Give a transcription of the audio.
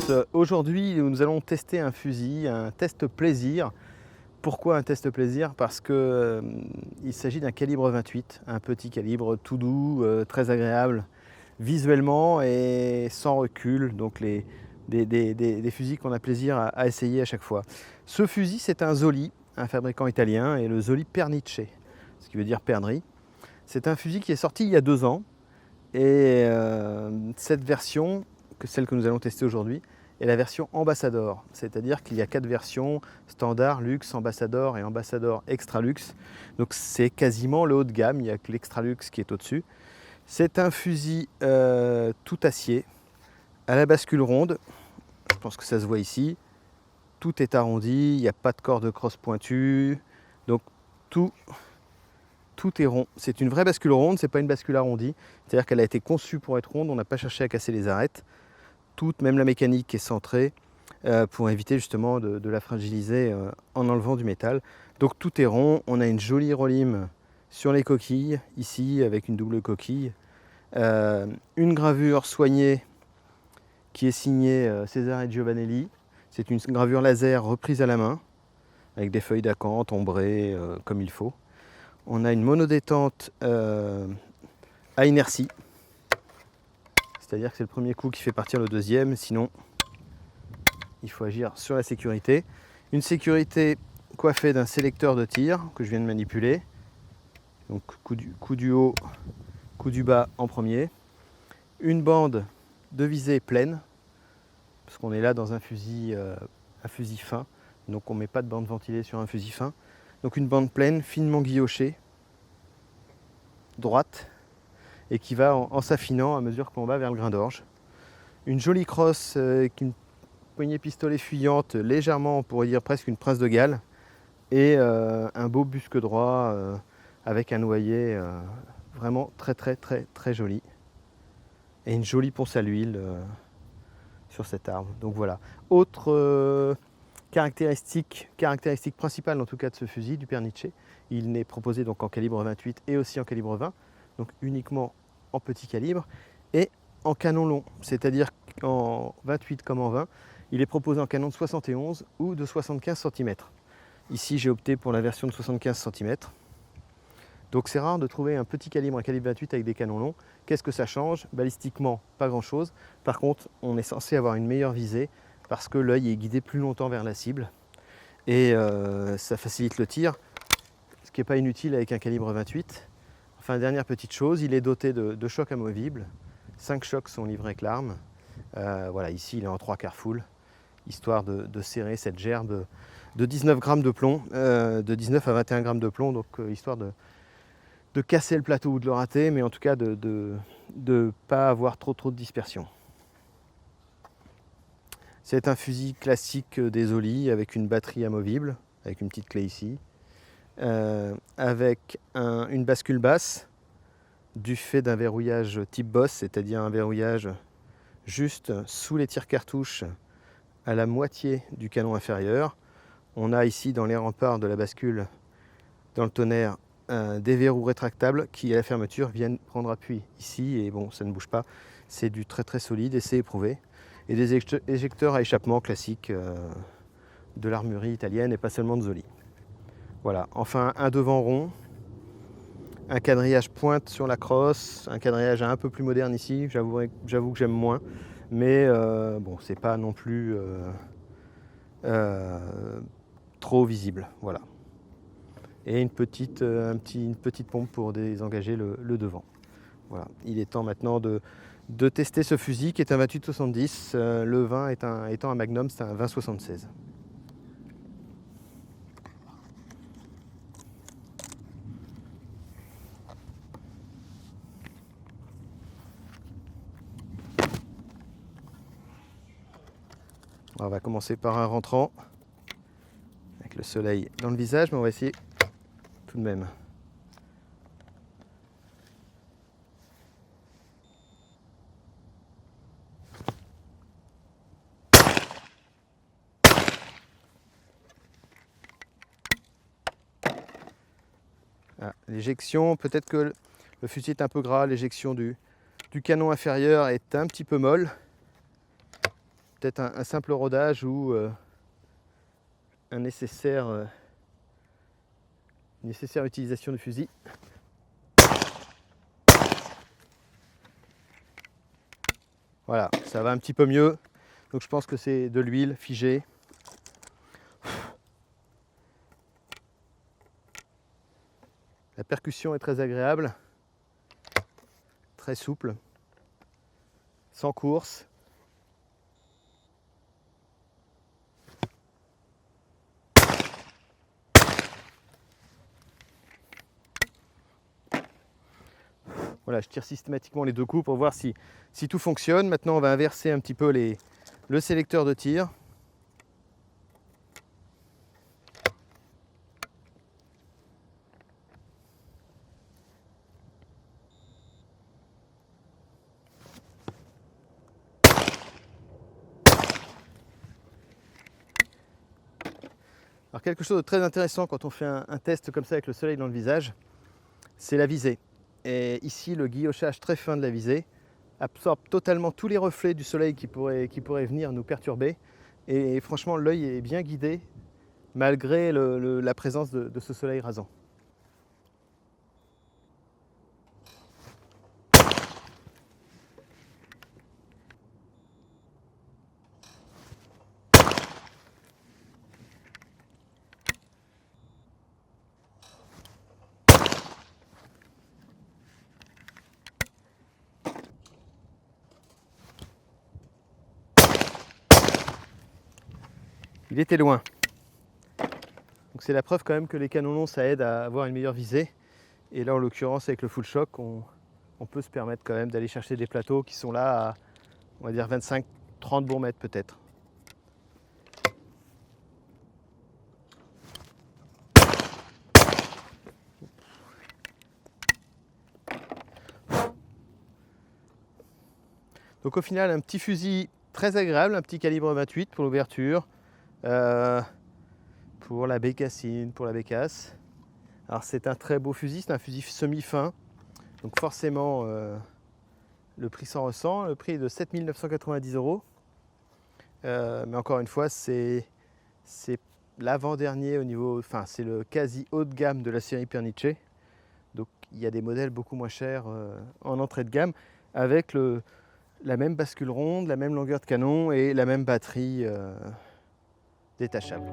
tous, aujourd'hui nous allons tester un fusil, un test plaisir. Pourquoi un test plaisir? Parce que il s'agit d'un calibre 28, un petit calibre tout doux, très agréable visuellement et sans recul, donc des fusils qu'on a plaisir à essayer à chaque fois. Ce fusil, c'est un Zoli, un fabricant italien, et le Zoli Pernice, ce qui veut dire perdrix. C'est un fusil qui est sorti il y a 2 ans, et cette version, celle que nous allons tester aujourd'hui, est la version Ambassador. C'est-à-dire qu'il y a 4 versions, standard, luxe, Ambassador et Ambassador Extra Luxe. Donc c'est quasiment le haut de gamme, il n'y a que l'Extra Luxe qui est au-dessus. C'est un fusil tout acier, à la bascule ronde. Je pense que ça se voit ici. Tout est arrondi, il n'y a pas de corde crosse pointue. Donc tout est rond. C'est une vraie bascule ronde, c'est pas une bascule arrondie. C'est-à-dire qu'elle a été conçue pour être ronde, on n'a pas cherché à casser les arêtes. Toute, même la mécanique est centrée pour éviter justement de la fragiliser en enlevant du métal. Donc tout est rond, on a une jolie rolime sur les coquilles, ici avec une double coquille. Une gravure soignée qui est signée Cesare Giovanelli. C'est une gravure laser reprise à la main, avec des feuilles d'acanthe ombrées comme il faut. On a une monodétente à inertie, c'est-à-dire que c'est le premier coup qui fait partir le deuxième, sinon il faut agir sur la sécurité. Une sécurité coiffée d'un sélecteur de tir que je viens de manipuler. Donc coup du haut, coup du bas en premier. Une bande de visée pleine, parce qu'on est là dans un fusil fin, donc on ne met pas de bande ventilée sur un fusil fin. Donc une bande pleine, finement guillochée, droite, et qui va en s'affinant à mesure qu'on va vers le grain d'orge. Une jolie crosse avec une poignée pistolet fuyante, légèrement, on pourrait dire presque une prince de Galles, et un beau busque droit avec un noyer vraiment très joli, et une jolie ponce à l'huile sur cette arme. Donc voilà. Autre caractéristique principale en tout cas de ce fusil, du Pernice, il n'est proposé donc en calibre 28 et aussi en calibre 20, donc uniquement en petit calibre et en canon long, c'est-à-dire qu'en 28 comme en 20, il est proposé en canon de 71 ou de 75 cm. Ici j'ai opté pour la version de 75 cm. Donc c'est rare de trouver un petit calibre, un calibre 28 avec des canons longs. Qu'est-ce que ça change? Balistiquement, pas grand-chose. Par contre, on est censé avoir une meilleure visée parce que l'œil est guidé plus longtemps vers la cible. Et ça facilite le tir, ce qui n'est pas inutile avec un calibre 28. Enfin, dernière petite chose, il est doté de chocs amovibles. 5 chocs sont livrés avec l'arme. Voilà, ici il est en 3/4 full, histoire de serrer cette gerbe de 19 grammes de plomb, de 19 à 21 grammes de plomb, donc histoire de casser le plateau ou de le rater, mais en tout cas de ne pas avoir trop de dispersion. C'est un fusil classique des Zoli avec une batterie amovible, avec une petite clé ici, avec une bascule basse du fait d'un verrouillage type Boss, c'est-à-dire un verrouillage juste sous les tire-cartouches à la moitié du canon inférieur. On a ici dans les remparts de la bascule, dans le tonnerre, des verrous rétractables qui à la fermeture viennent prendre appui ici, et bon, ça ne bouge pas, c'est du très solide et c'est éprouvé. Et des éjecteurs à échappement classiques de l'armurerie italienne et pas seulement de Zoli. Voilà, enfin un devant rond, un quadrillage pointe sur la crosse, un quadrillage un peu plus moderne ici, j'avoue que j'aime moins, mais bon, c'est pas non plus trop visible, voilà. Et une petite pompe pour désengager le devant. Voilà. Il est temps maintenant de tester ce fusil qui est un 28-70. Le 20 étant un Magnum, c'est un 20-76. On va commencer par un rentrant, avec le soleil dans le visage, mais on va essayer tout de même. Ah, l'éjection, peut-être que le fusil est un peu gras, l'éjection du canon inférieur est un petit peu molle. peut-être un simple rodage ou une nécessaire utilisation du fusil. Voilà, ça va un petit peu mieux. Donc je pense que c'est de l'huile figée. La percussion est très agréable, très souple, sans course. Voilà, je tire systématiquement les 2 coups pour voir si tout fonctionne. Maintenant, on va inverser un petit peu le sélecteur de tir. Alors quelque chose de très intéressant quand on fait un test comme ça avec le soleil dans le visage, c'est la visée. Et ici, le guillochage très fin de la visée absorbe totalement tous les reflets du soleil qui pourraient venir nous perturber. Et franchement, l'œil est bien guidé malgré la présence de ce soleil rasant. Il était loin. Donc c'est la preuve quand même que les canons longs, ça aide à avoir une meilleure visée. Et là, en l'occurrence, avec le full shock, on peut se permettre quand même d'aller chercher des plateaux qui sont là à, on va dire, 25-30 bourgs mètres peut-être. Donc au final, un petit fusil très agréable, un petit calibre 28 pour l'ouverture, pour la bécassine, pour la bécasse. Alors c'est un très beau fusil, c'est un fusil semi-fin, donc forcément le prix s'en ressent. Le prix est de 7 990 €. Mais encore une fois, c'est l'avant-dernier au niveau, enfin c'est le quasi haut de gamme de la série Pierniche. Donc il y a des modèles beaucoup moins chers en entrée de gamme avec la même bascule ronde, la même longueur de canon et la même batterie détachable.